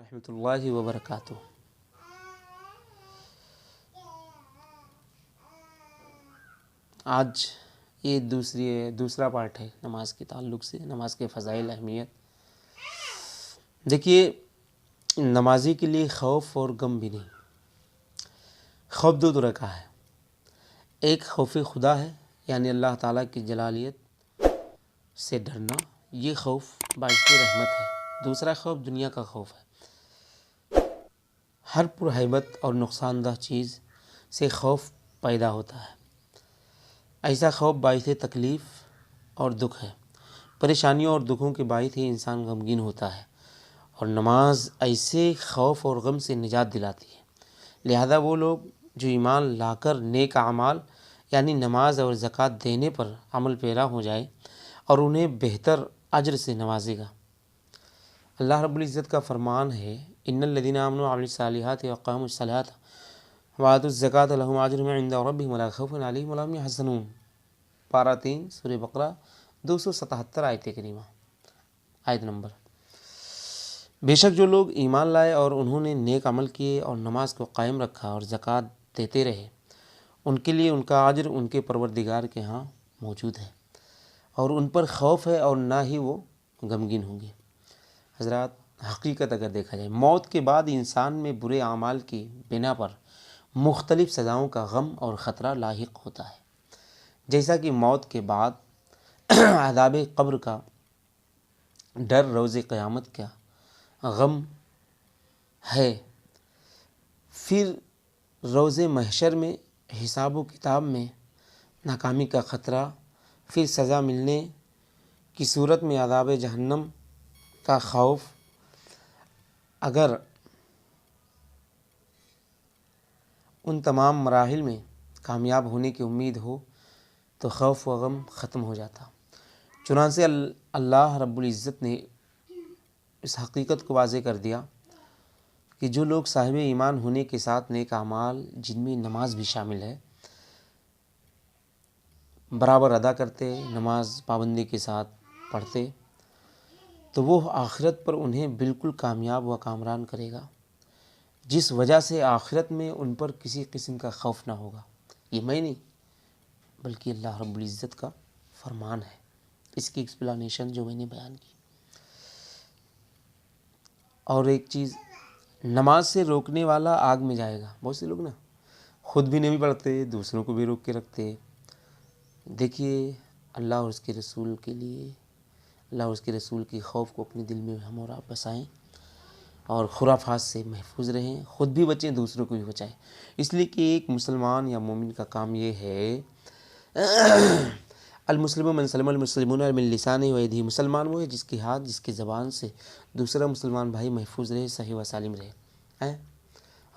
ورحمۃ اللہ وبرکاتہ۔ آج یہ دوسرا پارٹ ہے نماز کے تعلق سے، نماز کے فضائل، اہمیت۔ دیکھیے، نمازی کے لیے خوف اور غم بھی نہیں۔ خوف دو طرح کا ہے، ایک خوف خدا ہے، یعنی اللہ تعالیٰ کی جلالیت سے ڈرنا، یہ خوف باعث رحمت ہے۔ دوسرا خوف دنیا کا خوف ہے، ہر پرہیبت اور نقصان دہ چیز سے خوف پیدا ہوتا ہے۔ ایسا خوف باعث تکلیف اور دکھ ہے، پریشانیوں اور دکھوں کے باعث ہی انسان غمگین ہوتا ہے، اور نماز ایسے خوف اور غم سے نجات دلاتی ہے۔ لہذا وہ لوگ جو ایمان لا کر نیک اعمال یعنی نماز اور زکوٰۃ دینے پر عمل پیرا ہو جائے اور انہیں بہتر اجر سے نوازے گا۔ اللہ رب العزت کا فرمان ہے، ان الذین آمنوا وعملوا الصالحات واقاموا الصلاۃ وآتوا الزکوٰۃ لهم اجرهم عند ربهم ولا خوف علیہم ولا هم یحزنون۔ پارہ 3 سورہ بقرہ 277 آیت کریمہ، آیت نمبر۔ بے شک جو لوگ ایمان لائے اور انہوں نے نیک عمل کیے اور نماز کو قائم رکھا اور زکوٰۃ دیتے رہے، ان کے لیے ان کا اجر ان کے پروردگار کے ہاں موجود ہے، اور ان پر خوف ہے اور نہ ہی وہ غمگین ہوں گے۔ حضرات، حقیقت اگر دیکھا جائے، موت کے بعد انسان میں برے اعمال کی بنا پر مختلف سزاؤں کا غم اور خطرہ لاحق ہوتا ہے، جیسا کہ موت کے بعد عذاب قبر کا ڈر، روز قیامت کا غم ہے، پھر روز محشر میں حساب و کتاب میں ناکامی کا خطرہ، پھر سزا ملنے کی صورت میں عذاب جہنم کا خوف۔ اگر ان تمام مراحل میں کامیاب ہونے کی امید ہو تو خوف و غم ختم ہو جاتا۔ چنانچہ اللہ رب العزت نے اس حقیقت کو واضح کر دیا کہ جو لوگ صاحب ایمان ہونے کے ساتھ نیک اعمال، جن میں نماز بھی شامل ہے، برابر ادا کرتے، نماز پابندی کے ساتھ پڑھتے، تو وہ آخرت پر انہیں بالکل کامیاب و کامران کرے گا، جس وجہ سے آخرت میں ان پر کسی قسم کا خوف نہ ہوگا۔ یہ میں نہیں، بلکہ اللہ رب العزت کا فرمان ہے، اس کی ایکسپلانیشن جو میں نے بیان کی۔ اور ایک چیز، نماز سے روکنے والا آگ میں جائے گا۔ بہت سے لوگ نا خود بھی نہیں پڑھتے، دوسروں کو بھی روک کے رکھتے۔ دیکھیے، اللہ اور اس کے رسول کے لیے، اللہ اور اس کے رسول کی خوف کو اپنے دل میں ہم اور آپ بسائیں، اور خرافات سے محفوظ رہیں، خود بھی بچیں، دوسروں کو بھی بچائیں۔ اس لیے کہ ایک مسلمان یا مومن کا کام یہ ہے، المسلم من سلم المسلمون من لسانہ و یدہ، مسلمان وہ ہے جس کے ہاتھ، جس کی زبان سے دوسرا مسلمان بھائی محفوظ رہے، صحیح و سالم رہے۔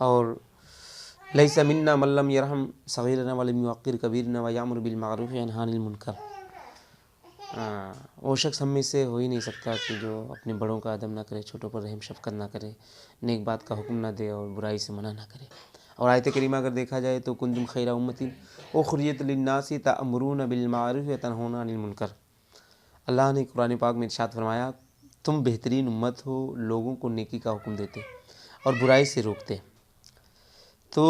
اور لیس منا من لم یرحم صغیرنا ولم یوقر کبیرنا ویامر بالمعروف وینہی عن المنکر۔ وہ شخص ہم میں سے ہو ہی نہیں سکتا کہ جو اپنے بڑوں کا ادب نہ کرے، چھوٹوں پر رحم شفقت نہ کرے، نیک بات کا حکم نہ دے اور برائی سے منع نہ کرے۔ اور آیت کریمہ اگر دیکھا جائے تو کنتم خیر امۃ اخرجت للناس تأمرون بالمعروف وتنہون عن المنکر۔ اللہ نے قرآن پاک میں ارشاد فرمایا، تم بہترین امت ہو، لوگوں کو نیکی کا حکم دیتے اور برائی سے روکتے۔ تو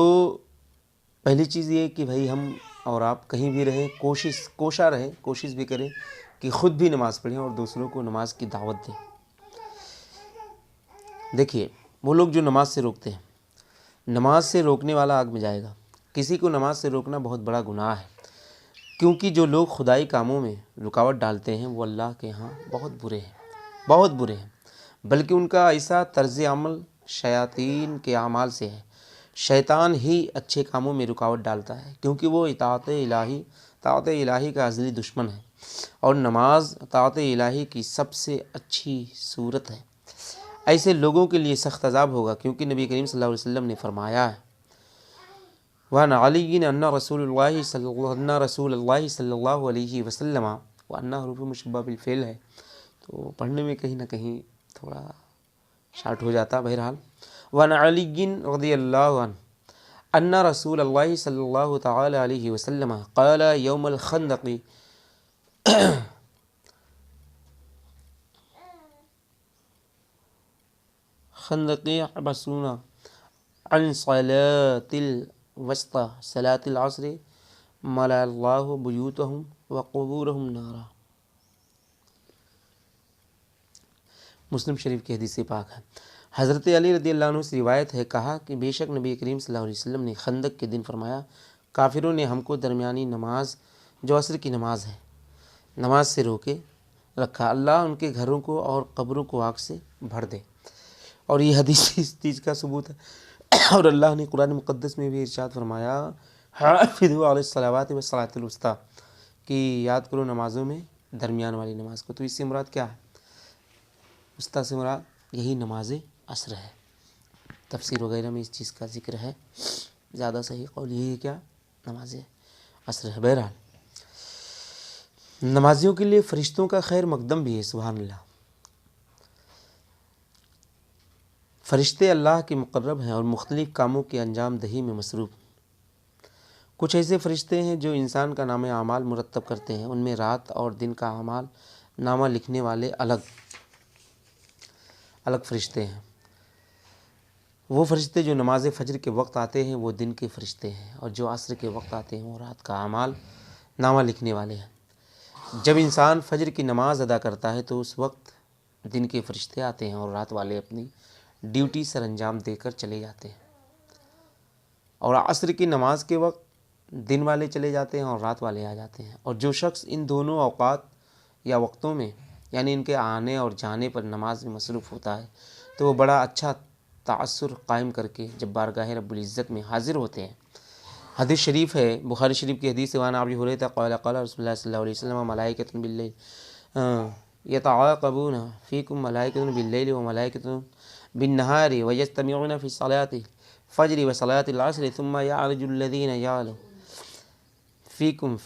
پہلی چیز یہ کہ بھائی ہم اور آپ کہیں بھی رہیں، کوشش بھی کریں کہ خود بھی نماز پڑھیں اور دوسروں کو نماز کی دعوت دیں۔ دیکھیے، وہ لوگ جو نماز سے روکتے ہیں، نماز سے روکنے والا آگ میں جائے گا۔ کسی کو نماز سے روکنا بہت بڑا گناہ ہے، کیونکہ جو لوگ خدائی کاموں میں رکاوٹ ڈالتے ہیں وہ اللہ کے ہاں بہت برے ہیں، بلکہ ان کا ایسا طرز عمل شیاطین کے اعمال سے ہے۔ شیطان ہی اچھے کاموں میں رکاوٹ ڈالتا ہے، کیونکہ وہ طاعت الہی کا ازلی دشمن ہے، اور نماز طاعت الہی کی سب سے اچھی صورت ہے۔ ایسے لوگوں کے لیے سخت عذاب ہوگا، کیونکہ نبی کریم صلی اللہ علیہ وسلم نے فرمایا ہے، وَعَنْ عَلِيٍّ أَنَّ رَسُولَ اللَّهِ صلی اللہ علیہ وسلم، وَأَنَّ حروف مشبہ بالفعل ہے، تو پڑھنے میں کہیں نہ کہیں تھوڑا شارٹ ہو جاتا۔ بہرحال، وَعَنْ عَلِيٍّ رضی اللہ عنہ أَنَّ رسول اللہ صلی اللہ تعالی علیہ وسلم قال یوم الخندق الخندق يحبسون عن صلاة الوسطى صلاة العصر ملأ الله بيوتهم وقبورهم نارا۔ مسلم شریف کی حدیث پاک ہے۔ حضرت علی رضی اللہ عنہ سے روایت ہے، کہا کہ بے شک نبی کریم صلی اللہ علیہ وسلم نے خندق کے دن فرمایا، کافروں نے ہم کو درمیانی نماز جو عصر کی نماز ہے نماز سے روکے رکھا، اللہ ان کے گھروں کو اور قبروں کو آگ سے بھر دے۔ اور یہ حدیث اس چیز کا ثبوت ہے۔ اور اللہ نے قرآن مقدس میں بھی ارشاد فرمایا، حافظوا علی الصلوات والصلاۃ الوسطیٰ، کہ یاد کرو نمازوں میں درمیان والی نماز کو۔ تو اس سے مراد کیا ہے؟ وسطیٰ سے مراد یہی نماز عصر ہے۔ تفسیر وغیرہ میں اس چیز کا ذکر ہے، زیادہ صحیح قول یہی ہے کیا؟ نماز عصر ہے۔ بہرحال نمازیوں کے لیے فرشتوں کا خیر مقدم بھی ہے، سبحان اللہ۔ فرشتے اللہ کے مقرب ہیں اور مختلف کاموں کی انجام دہی میں مصروف۔ کچھ ایسے فرشتے ہیں جو انسان کا نام اعمال مرتب کرتے ہیں، ان میں رات اور دن کا اعمال نامہ لکھنے والے الگ فرشتے ہیں۔ وہ فرشتے جو نماز فجر کے وقت آتے ہیں وہ دن کے فرشتے ہیں، اور جو عصر کے وقت آتے ہیں وہ رات کا اعمال نامہ لکھنے والے ہیں۔ جب انسان فجر کی نماز ادا کرتا ہے تو اس وقت دن کے فرشتے آتے ہیں اور رات والے اپنی ڈیوٹی سر انجام دے کر چلے جاتے ہیں، اور عصر کی نماز کے وقت دن والے چلے جاتے ہیں اور رات والے آ جاتے ہیں۔ اور جو شخص ان دونوں اوقات یا وقتوں میں یعنی ان کے آنے اور جانے پر نماز میں مصروف ہوتا ہے تو وہ بڑا اچھا تأثر قائم کر کے جب بارگاہ رب العزت میں حاضر ہوتے ہیں۔ حدیث شریف ہے، بخاری شریف کی حدیث وعن ابی ہریرہ قال قال رسول اللہ صلی اللہ علیہ وسلم ملائکۃ باللیل یتعاقبون فیکم ملائکۃ باللیل وملائکۃ بالنہار ویجتمعون فی صلاۃ الفجر وصلاۃ العصر ثم یعرج الذین یعلو فیکم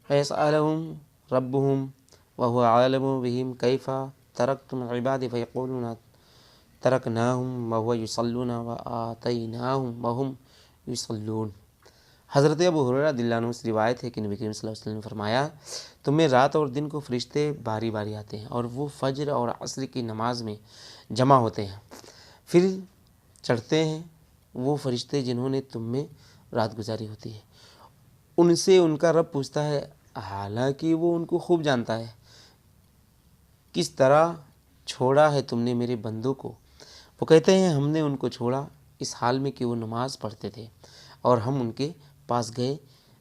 فیسألہم ربہم وهو عالم بہم کیف ترکتم عبادی فیقولون ترکناہم وهو یصلون وآتیناہم وہم یصلون۔ حضرت ابو ہریرہ رضی اللہ عنہ سے روایت ہے کہ نبی کریم صلی اللہ علیہ وسلم نے فرمایا، تمہیں رات اور دن کو فرشتے باری باری آتے ہیں اور وہ فجر اور عصر کی نماز میں جمع ہوتے ہیں، پھر چڑھتے ہیں وہ فرشتے جنہوں نے تم میں رات گزاری ہوتی ہے۔ ان سے ان کا رب پوچھتا ہے، حالانکہ وہ ان کو خوب جانتا ہے، کس طرح چھوڑا ہے تم نے میرے بندوں کو؟ وہ کہتے ہیں، ہم نے ان کو چھوڑا اس حال میں کہ وہ نماز پڑھتے تھے، اور ہم ان کے پاس گئے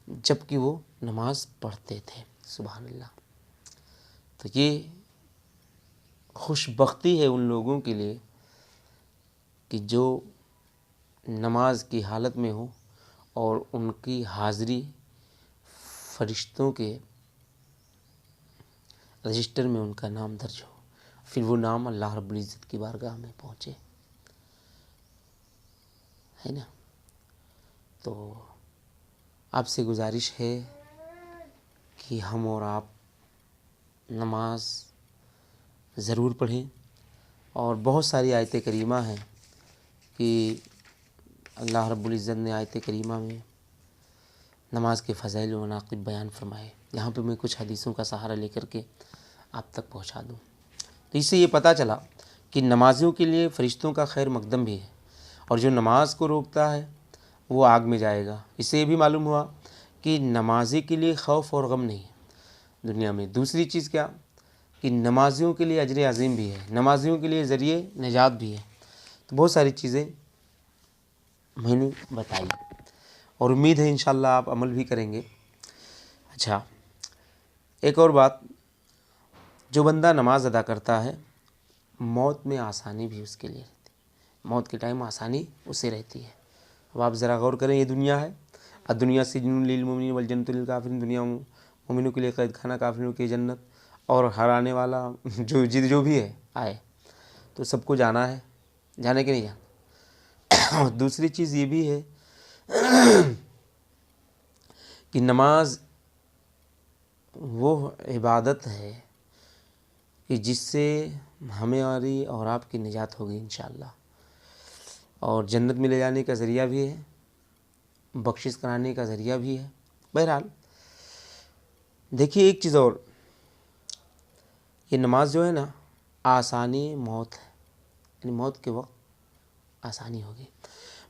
جب کہ وہ نماز پڑھتے تھے۔ سبحان اللہ۔ تو یہ خوش بختی ہے ان لوگوں کے لیے کہ جو نماز کی حالت میں ہو اور ان کی حاضری فرشتوں کے رجسٹر میں ان کا نام درج ہو، پھر وہ نام اللہ رب العزت کی بارگاہ میں پہنچے، ہے نا۔ تو آپ سے گزارش ہے کہ ہم اور آپ نماز ضرور پڑھیں، اور بہت ساری آیت کریمہ ہیں کہ اللہ رب العزت نے آیت کریمہ میں نماز کے فضائل و مناقب بیان فرمائے۔ یہاں پہ میں کچھ حدیثوں کا سہارا لے کر کے آپ تک پہنچا دوں۔ تو اس سے یہ پتہ چلا کہ نمازیوں کے لیے فرشتوں کا خیر مقدم بھی ہے، اور جو نماز کو روکتا ہے وہ آگ میں جائے گا۔ اس سے یہ بھی معلوم ہوا کہ نمازی کے لیے خوف اور غم نہیں ہے دنیا میں۔ دوسری چیز کیا کہ نمازیوں کے لیے اجر عظیم بھی ہے، نمازیوں کے لیے ذریعے نجات بھی ہے۔ تو بہت ساری چیزیں میں نے بتائی، اور امید ہے انشاءاللہ آپ عمل بھی کریں گے۔ اچھا، ایک اور بات، جو بندہ نماز ادا کرتا ہے موت میں آسانی بھی اس کے لیے رہتی ہے، موت کے ٹائم آسانی اسے رہتی ہے۔ اب آپ ذرا غور کریں، یہ دنیا ہے، الدنیا سجن للمؤمنین والجنت للکافرین، دنیا مومنوں کے لیے قید خانہ، کافروں کی جنت، اور ہر آنے والا جو بھی ہے آئے، تو سب کو جانا ہے، جانے کے نہیں جانا۔ دوسری چیز یہ بھی ہے کہ نماز وہ عبادت ہے کہ جس سے ہماری اور آپ کی نجات ہوگی انشاءاللہ، اور جنت میں لے جانے کا ذریعہ بھی ہے، بخشش کرانے کا ذریعہ بھی ہے۔ بہرحال دیکھیے ایک چیز اور، یہ نماز جو ہے نا آسانی موت ہے، یعنی موت کے وقت آسانی ہوگی۔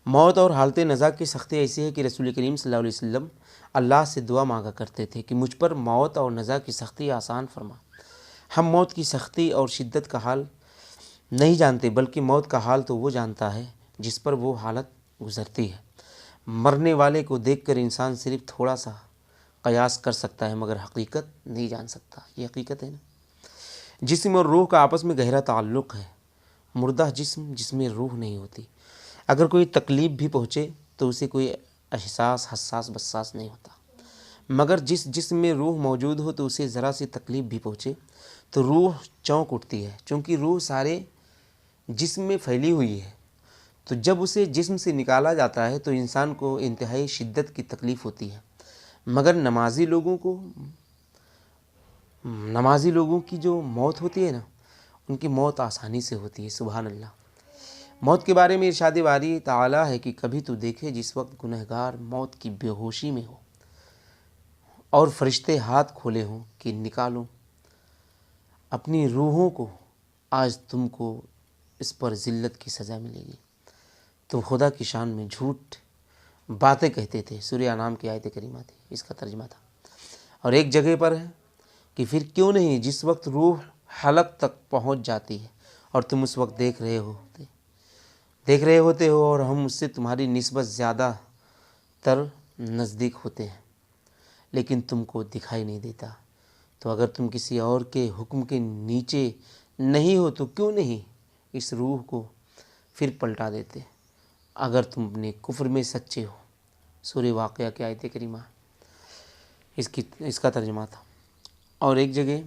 موت اور حالت نزا کی سختی ایسی ہے کہ رسول کریم صلی اللہ علیہ وسلم اللہ سے دعا مانگا کرتے تھے کہ مجھ پر موت اور نزا کی سختی آسان فرما۔ ہم موت کی سختی اور شدت کا حال نہیں جانتے، بلکہ موت کا حال تو وہ جانتا ہے جس پر وہ حالت گزرتی ہے۔ مرنے والے کو دیکھ کر انسان صرف تھوڑا سا قیاس کر سکتا ہے، مگر حقیقت نہیں جان سکتا۔ یہ حقیقت ہے نا۔ جسم اور روح کا آپس میں گہرا تعلق ہے۔ مردہ جسم جس میں روح نہیں ہوتی، اگر کوئی تکلیف بھی پہنچے تو اسے کوئی احساس حساس بساس نہیں ہوتا، مگر جس جسم میں روح موجود ہو تو اسے ذرا سی تکلیف بھی پہنچے تو روح چونک اٹھتی ہے، چونکہ روح سارے جسم میں پھیلی ہوئی ہے۔ تو جب اسے جسم سے نکالا جاتا ہے تو انسان کو انتہائی شدت کی تکلیف ہوتی ہے، مگر نمازی لوگوں کی جو موت ہوتی ہے نا، ان کی موت آسانی سے ہوتی ہے۔ سبحان اللہ۔ موت کے بارے میں ارشاد باری تعالیٰ ہے کہ کبھی تو دیکھے جس وقت گنہگار موت کی بے ہوشی میں ہو اور فرشتے ہاتھ کھولے ہوں کہ نکالو اپنی روحوں کو، آج تم کو اس پر ذلت کی سزا ملے گی۔ تم خدا کی شان میں جھوٹ باتیں کہتے تھے۔ سورہ انعام کی آیت کریمہ تھی، اس کا ترجمہ تھا۔ اور ایک جگہ پر ہے کہ پھر کیوں نہیں جس وقت روح حلق تک پہنچ جاتی ہے اور تم اس وقت دیکھ رہے ہوتے ہو اور ہم اس سے تمہاری نسبت زیادہ تر نزدیک ہوتے ہیں، لیکن تم کو دکھائی نہیں دیتا۔ تو اگر تم کسی اور کے حکم کے نیچے نہیں ہو تو کیوں نہیں اس روح کو پھر پلٹا دیتے، اگر تم اپنے کفر میں سچے ہو۔ سورہ واقعہ کی آیت کریمہ اس کا ترجمہ تھا۔ اور ایک جگہ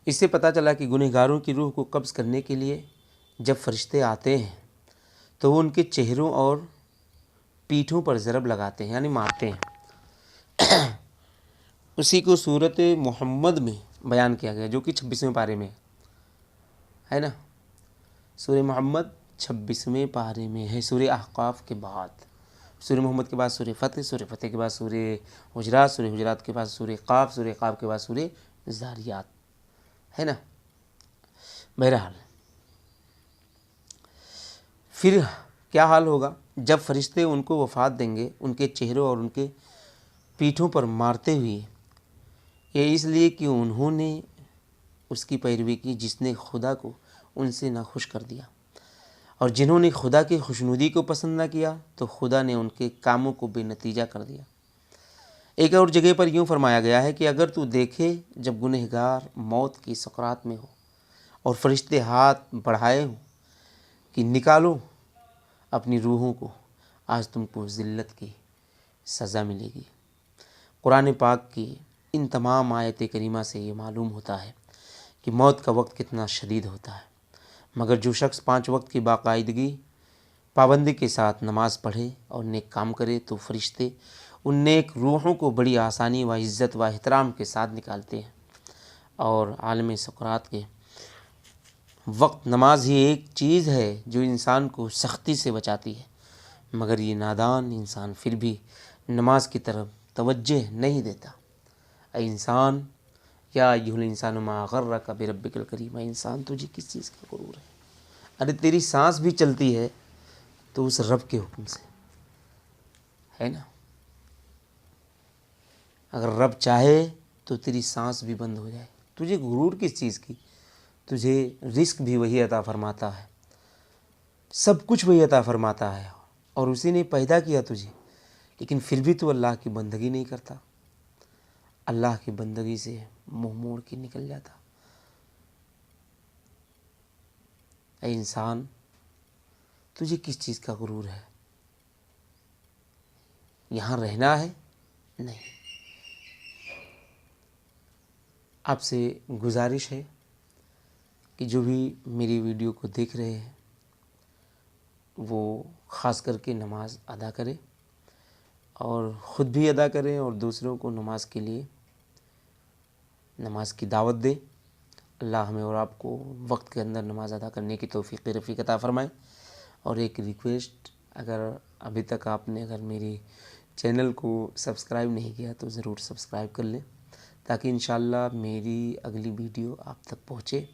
اس سے پتہ چلا کہ گنہگاروں کی روح کو قبض کرنے کے لیے جب فرشتے آتے ہیں تو وہ ان کے چہروں اور پیٹھوں پر ضرب لگاتے ہیں، یعنی مارتے ہیں۔ اسی کو سورۃ محمد میں بیان کیا گیا، جو کہ 26ویں پارے میں ہے نا۔ سورہ محمد 26ویں پارے میں ہے، سورہ احقاف کے بعد۔ سورہ محمد کے بعد سورہ فتح، سورہ فتح کے بعد سورہ حجرات، سورہ حجرات کے بعد سورہ قاف، سورہ قاف کے بعد سورہ ذاریات، ہے نا۔ بہرحال پھر کیا حال ہوگا جب فرشتے ان کو وفات دیں گے، ان کے چہروں اور ان کے پیٹھوں پر مارتے ہوئے، یہ اس لیے کہ انہوں نے اس کی پیروی کی جس نے خدا کو ان سے ناخوش کر دیا، اور جنہوں نے خدا کی خوشنودی کو پسند نہ کیا تو خدا نے ان کے کاموں کو بے نتیجہ کر دیا۔ ایک اور جگہ پر یوں فرمایا گیا ہے کہ اگر تو دیکھے جب گنہگار موت کی سکرات میں ہو اور فرشتے ہاتھ بڑھائے ہوں کہ نکالو اپنی روحوں کو، آج تم کو ذلت کی سزا ملے گی۔ قرآن پاک کی ان تمام آیت کریمہ سے یہ معلوم ہوتا ہے کہ موت کا وقت کتنا شدید ہوتا ہے، مگر جو شخص 5 وقت کی باقاعدگی پابندی کے ساتھ نماز پڑھے اور نیک کام کرے تو فرشتے ان نیک روحوں کو بڑی آسانی و عزت و احترام کے ساتھ نکالتے ہیں۔ اور عالم سکرات کے وقت نماز ہی ایک چیز ہے جو انسان کو سختی سے بچاتی ہے، مگر یہ نادان انسان پھر بھی نماز کی طرف توجہ نہیں دیتا۔ اے انسان، یا ایھا الانسان ما غرک بربک الکریم، اے انسان تجھے کس چیز کا غرور ہے؟ ارے تیری سانس بھی چلتی ہے تو اس رب کے حکم سے، ہے نا۔ اگر رب چاہے تو تیری سانس بھی بند ہو جائے، تجھے غرور کس چیز کی؟ تجھے رزق بھی وہی عطا فرماتا ہے، سب کچھ وہی عطا فرماتا ہے، اور اسی نے پیدا کیا تجھے، لیکن پھر بھی تو اللہ کی بندگی نہیں کرتا، اللہ کی بندگی سے منہ موڑ کے نکل جاتا۔ اے انسان، تجھے کس چیز کا غرور ہے؟ یہاں رہنا ہے؟ نہیں۔ آپ سے گزارش ہے کہ جو بھی میری ویڈیو کو دیکھ رہے ہیں وہ خاص کر کے نماز ادا کرے، اور خود بھی ادا کریں اور دوسروں کو نماز کے لیے نماز کی دعوت دے۔ اللہ ہمیں اور آپ کو وقت کے اندر نماز ادا کرنے کی توفیق رفیق عطا فرمائے۔ اور ایک ریکویسٹ، اگر ابھی تک آپ نے میری چینل کو سبسکرائب نہیں کیا تو ضرور سبسکرائب کر لیں تاکہ انشاءاللہ میری اگلی ویڈیو آپ تک پہنچے۔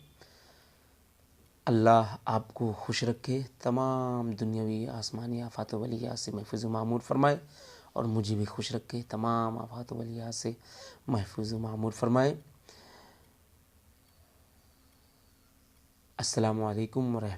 اللہ آپ کو خوش رکھے، تمام دنیاوی آسمانی آفات و بلیات سے محفوظ و معمور فرمائے، اور مجھے بھی خوش رکھے، تمام آفات و بلیات سے محفوظ و معمور فرمائے۔ السلام علیکم ورحمۃ اللہ۔